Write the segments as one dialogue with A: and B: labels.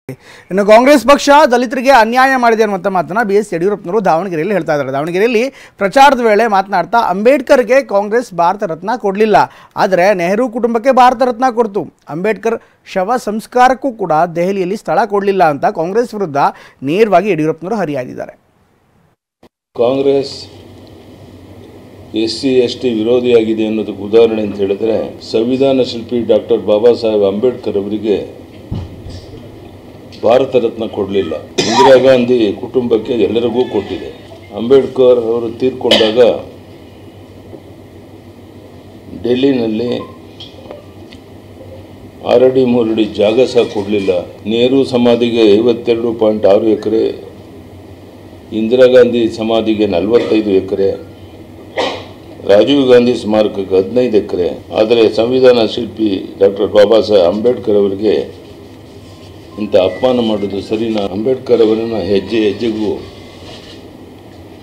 A: ಇನ್ನು ಕಾಂಗ್ರೆಸ್ ಪಕ್ಷ ದಲಿತರಿಗೆ ಅನ್ಯಾಯ ಮಾಡಿದೆ ಅನ್ನುವಂಥ ಮಾತನ್ನ BS ಯಡಿಯೂರಪ್ಪನವರು ದಾವಣಗೆರೆಯಲ್ಲಿ ಹೇಳ್ತಾ ಇದ್ದಾರೆ. ದಾವಣಗೆರೆಯಲ್ಲಿ ಪ್ರಚಾರದ ವೇಳೆ ಮಾತನಾಡ್ತಾ ಅಂಬೇಡ್ಕರ್ಗೆ ಕಾಂಗ್ರೆಸ್ ಭಾರತ ರತ್ನ ಕೊಡಲಿಲ್ಲ, ಆದರೆ ನೆಹರು ಕುಟುಂಬಕ್ಕೆ ಭಾರತ ರತ್ನ ಕೊಡ್ತು. ಅಂಬೇಡ್ಕರ್ ಶವ ಸಂಸ್ಕಾರಕ್ಕೂ ಕೂಡ ದೆಹಲಿಯಲ್ಲಿ ಸ್ಥಳ ಕೊಡಲಿಲ್ಲ ಅಂತ ಕಾಂಗ್ರೆಸ್ ವಿರುದ್ಧ ನೇರವಾಗಿ ಯಡಿಯೂರಪ್ಪನವರು ಹರಿಹಾಯ್ದಿದ್ದಾರೆ.
B: ಕಾಂಗ್ರೆಸ್ SC ST ವಿರೋಧಿಯಾಗಿದೆ ಅನ್ನೋದಕ್ಕೆ ಉದಾಹರಣೆ ಅಂತ ಹೇಳಿದ್ರೆ, ಸಂವಿಧಾನ ಶಿಲ್ಪಿ ಡಾಕ್ಟರ್ ಬಾಬಾ ಸಾಹೇಬ್ ಅಂಬೇಡ್ಕರ್ ಅವರಿಗೆ ಭಾರತ ರತ್ನ ಕೊಡಲಿಲ್ಲ. ಇಂದಿರಾ ಗಾಂಧಿ ಕುಟುಂಬಕ್ಕೆ ಎಲ್ಲರಿಗೂ ಕೊಟ್ಟಿದೆ. ಅಂಬೇಡ್ಕರ್ ಅವರು ತೀರ್ಕೊಂಡಾಗ ಡೆಲ್ಲಿನಲ್ಲಿ 6 ಅಡಿ 3 ಅಡಿ ಜಾಗ ಸಹ ಕೊಡಲಿಲ್ಲ. ನೆಹರು ಸಮಾಧಿಗೆ 52.6 ಎಕರೆ, ಇಂದಿರಾ ಗಾಂಧಿ ಸಮಾಧಿಗೆ 45 ಎಕರೆ, ರಾಜೀವ್ ಗಾಂಧಿ ಸ್ಮಾರಕಕ್ಕೆ 15 ಎಕರೆ. ಆದರೆ ಸಂವಿಧಾನ ಶಿಲ್ಪಿ ಡಾಕ್ಟರ್ ಬಾಬಾ ಸಾಹೇಬ್ ಅಂಬೇಡ್ಕರ್ ಅವರಿಗೆ ಇಂಥ ಅಪಮಾನ ಮಾಡೋದು ಸರಿನಾ? ಅಂಬೇಡ್ಕರ್ ಅವರನ್ನು ಹೆಜ್ಜೆ ಹೆಜ್ಜೆಗೂ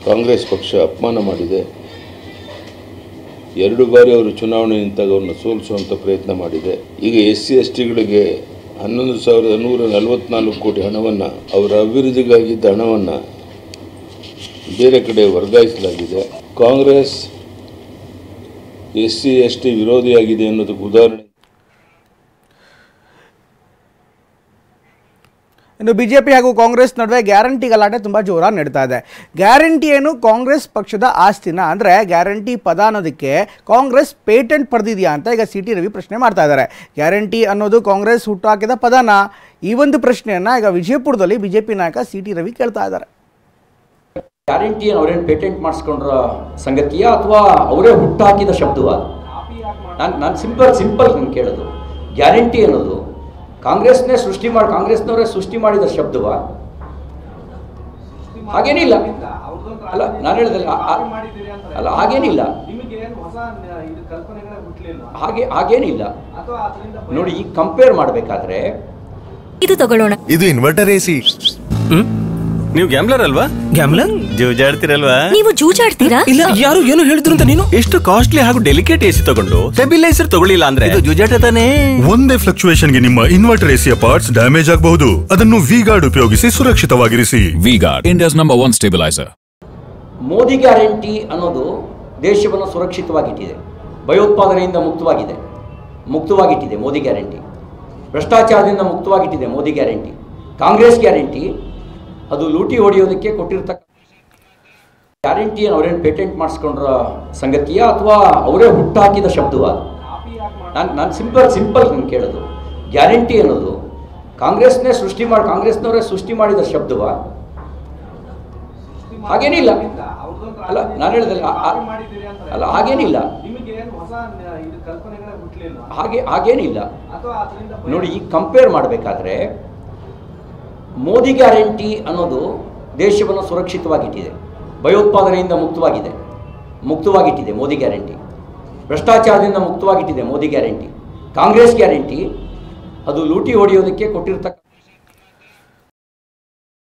B: ಕಾಂಗ್ರೆಸ್ ಪಕ್ಷ ಅಪಮಾನ ಮಾಡಿದೆ. 2 ಬಾರಿ ಅವರು ಚುನಾವಣೆ ನಿಂತಾಗ ಅವ್ರನ್ನ ಸೋಲಿಸುವಂಥ ಪ್ರಯತ್ನ ಮಾಡಿದೆ. ಈಗ SC STಗಳಿಗೆ 11,144 ಕೋಟಿ ಹಣವನ್ನು, ಅವರ ಅಭಿವೃದ್ಧಿಗಾಗಿದ್ದ ಹಣವನ್ನು ಬೇರೆ ಕಡೆ ವರ್ಗಾಯಿಸಲಾಗಿದೆ. ಕಾಂಗ್ರೆಸ್ SC ST ವಿರೋಧಿಯಾಗಿದೆ ಅನ್ನೋದಕ್ಕೆ ಉದಾಹರಣೆ.
A: ಇನ್ನು ಬಿಜೆಪಿ ಹಾಗೂ ಕಾಂಗ್ರೆಸ್ ನಡುವೆ ಗ್ಯಾರಂಟಿ ಗಲಾಟೆ ತುಂಬ ಜೋರಾಗಿ ನಡೀತಾ ಇದೆ. ಗ್ಯಾರಂಟಿ ಏನು ಕಾಂಗ್ರೆಸ್ ಪಕ್ಷದ ಆಸ್ತಿನ, ಅಂದರೆ ಗ್ಯಾರಂಟಿ ಪದ ಅನ್ನೋದಕ್ಕೆ ಕಾಂಗ್ರೆಸ್ ಪೇಟೆಂಟ್ ಪಡೆದಿದೆಯಾ ಅಂತ ಈಗ CT ರವಿ ಪ್ರಶ್ನೆ ಮಾಡ್ತಾ ಇದ್ದಾರೆ. ಗ್ಯಾರಂಟಿ ಅನ್ನೋದು ಕಾಂಗ್ರೆಸ್ ಹುಟ್ಟುಹಾಕಿದ ಪದನ? ಈ ಒಂದು ಪ್ರಶ್ನೆಯನ್ನು ಈಗ ವಿಜಯಪುರದಲ್ಲಿ ಬಿಜೆಪಿ ನಾಯಕ CT ರವಿ ಕೇಳ್ತಾ ಇದ್ದಾರೆ.
C: ಗ್ಯಾರಂಟಿ ಅವರೇನು ಪೇಟೆಂಟ್ ಮಾಡಿಸ್ಕೊಂಡ್ರ ಸಂಗತಿಯ ಅಥವಾ ಅವರೇ ಹುಟ್ಟಾಕಿದ ಶಬ್ದವ? ನಾನು ಸಿಂಪಲ್ ನಾನು ಕೇಳೋದು, ಗ್ಯಾರಂಟಿ ಅನ್ನೋದು ಕಾಂಗ್ರೆಸ್ನವರೇ ಸೃಷ್ಟಿ ಮಾಡಿದ ಶಬ್ದವ? ಹಾಗೇನಿಲ್ಲ. ಅಲ್ಲ, ನಾನು ಹೇಳಿದಲ್ಲ, ಅಲ್ಲ ಹಾಗೇನಿಲ್ಲ, ಹಾಗೇನಿಲ್ಲ. ನೋಡಿ, ಈ ಕಂಪೇರ್ ಮಾಡಬೇಕಾದ್ರೆ
D: ಇದು ತಗೊಳ್ಳೋಣ.
E: ಇದು ಇನ್ವರ್ಟರ್ AC.
F: ನೀವು ಗ್ಯಾಮ್ಲರ್ ಅಲ್ವಾ? ಗ್ಯಾಮ್ಲರ್ ಜೂಜಾಡ್ತಿರಲ್ವಾ?
D: ನೀವು ಜೂಜಾಡ್ತೀರಾ?
F: ಇಲ್ಲ, ಯಾರು ಏನು ಹೇಳಿದ್ರು ಅಂತ ನೀನು ಎಷ್ಟು ಕಾಸ್ಟ್ಲಿ ಹಾಗೂ ಡೆಲಿಕೇಟ್ AC ತಗೊಂಡು ಸ್ಟೆಬಿಲೈಸರ್ ತಗೊಳ್ಳಿಲ್ಲ ಅಂದ್ರೆ ಇದು ಜೂಜಾಟ ತಾನೇ.
E: ಒಂದೇ ಫ್ಲಕ್ಚುಯೇಷನ್ ಗೆ ನಿಮ್ಮ ಇನ್ವರ್ಟರ್ AC ಪಾರ್ಟ್ಸ್ ಡ್ಯಾಮೇಜ್ ಆಗಬಹುದು. ಅದನ್ನು V-Guard ಉಪಯೋಗಿಸಿ ಸುರಕ್ಷಿತವಾಗಿರಿಸಿ.
G: V-Guard, India's #1 stabilizer.
C: Modi guarantee ಅನ್ನೋದು ದೇಶವನ್ನು ಸುರಕ್ಷಿತವಾಗಿಟ್ಟಿದೆ, ಭಯೋತ್ಪಾದನೆಯಿಂದ ಮುಕ್ತವಾಗಿಟ್ಟಿದೆ ಮೋದಿ ಗ್ಯಾರಂಟಿ, ಭ್ರಷ್ಟಾಚಾರದಿಂದ ಮುಕ್ತವಾಗಿಟ್ಟಿದೆ ಮೋದಿ ಗ್ಯಾರಂಟಿ. ಕಾಂಗ್ರೆಸ್ ಗ್ಯಾರಂಟಿ ಅದು ಲೂಟಿ ಹೊಡೆಯೋದಕ್ಕೆ ಕೊಟ್ಟಿರ್ತಕ್ಕ ಗ್ಯಾರಂಟಿ. ಅವರೇನು ಪೇಟೆಂಟ್ ಮಾಡಿಸ್ಕೊಂಡ್ರ ಸಂಗತಿಯ ಅಥವಾ ಅವರೇ ಹುಟ್ಟಾಕಿದ ಶಬ್ದವ? ನಾನು ಸಿಂಪಲ್ ನಾನು ಕೇಳೋದು, ಗ್ಯಾರಂಟಿ ಅನ್ನೋದು ಕಾಂಗ್ರೆಸ್ನವರೇ ಸೃಷ್ಟಿ ಮಾಡಿದ ಶಬ್ದವ? ಹಾಗೇನಿಲ್ಲ. ಅಲ್ಲ, ನಾನು ಹೇಳಿದಲ್ಲ, ಅಲ್ಲ ಹಾಗೇನಿಲ್ಲ, ಹಾಗೇನಿಲ್ಲ. ನೋಡಿ, ಈ ಕಂಪೇರ್ ಮಾಡಬೇಕಾದ್ರೆ ಮೋದಿ ಗ್ಯಾರಂಟಿ ಅನ್ನೋದು ದೇಶವನ್ನು ಸುರಕ್ಷಿತವಾಗಿಟ್ಟಿದೆ, ಭಯೋತ್ಪಾದನೆಯಿಂದ ಮುಕ್ತವಾಗಿಟ್ಟಿದೆ ಮೋದಿ ಗ್ಯಾರಂಟಿ, ಭ್ರಷ್ಟಾಚಾರದಿಂದ ಮುಕ್ತವಾಗಿಟ್ಟಿದೆ ಮೋದಿ ಗ್ಯಾರಂಟಿ. ಕಾಂಗ್ರೆಸ್ ಗ್ಯಾರಂಟಿ ಅದು ಲೂಟಿ ಹೊಡೆಯೋದಕ್ಕೆ ಕೊಟ್ಟಿರ್ತಕ್ಕ